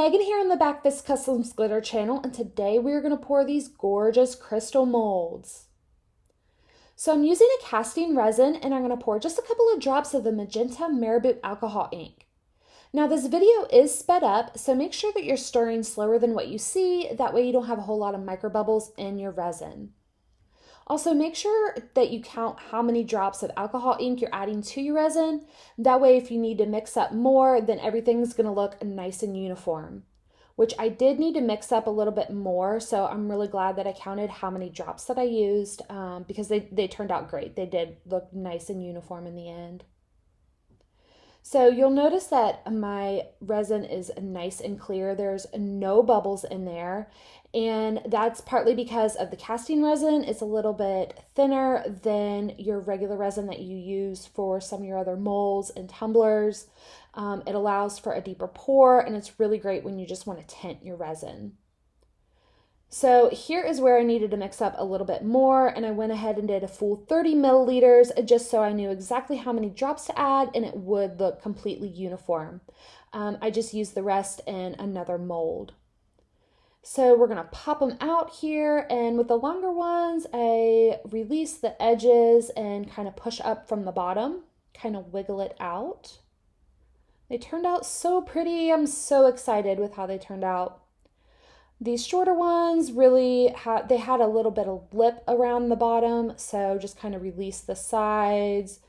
Megan here on the Backfist Customs Glitter channel, and today we're going to pour these gorgeous crystal molds. So I'm using a casting resin, and I'm going to pour just a couple of drops of the Magenta Marabu alcohol ink. Now this video is sped up, so make sure that you're stirring slower than what you see, that way you don't have a whole lot of micro bubbles in your resin. Also, make sure that you count how many drops of alcohol ink you're adding to your resin. That way, if you need to mix up more, then everything's going to look nice and uniform. Which I did need to mix up a little bit more, so I'm really glad that I counted how many drops that I used because they turned out great. They did look nice and uniform in the end. So you'll notice that my resin is nice and clear. There's no bubbles in there. And that's partly because of the casting resin. It's a little bit thinner than your regular resin that you use for some of your other molds and tumblers. It allows for a deeper pour, and it's really great when you just want to tint your resin. So here is where I needed to mix up a little bit more, and I went ahead and did a full 30 milliliters just so I knew exactly how many drops to add and it would look completely uniform. I just used the rest in another mold. So we're going to pop them out here, and with the longer ones, I release the edges and kind of push up from the bottom, kind of wiggle it out. They turned out so pretty. I'm so excited with how they turned out. These shorter ones really had a little bit of lip around the bottom, so just kind of released the sides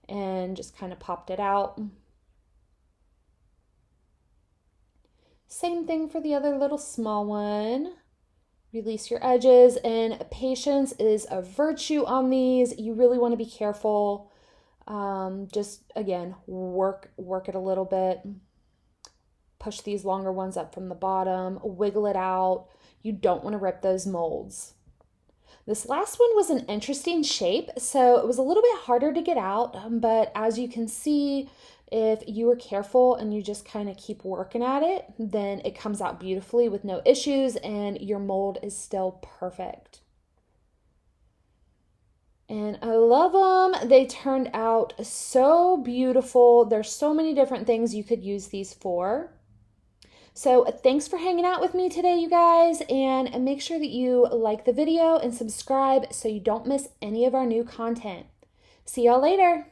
and just kind of popped it out. Same thing for the other little small one. Release your edges, and patience is a virtue on these. You really want to be careful. Just again, work it a little bit. Push these longer ones up from the bottom, wiggle it out. You don't want to rip those molds. This last one was an interesting shape, so it was a little bit harder to get out, but as you can see, if you were careful and you just kind of keep working at it, then it comes out beautifully with no issues, and your mold is still perfect. And I love them. They turned out so beautiful. There's so many different things you could use these for. So thanks for hanging out with me today, you guys, and make sure that you like the video and subscribe so you don't miss any of our new content. See y'all later.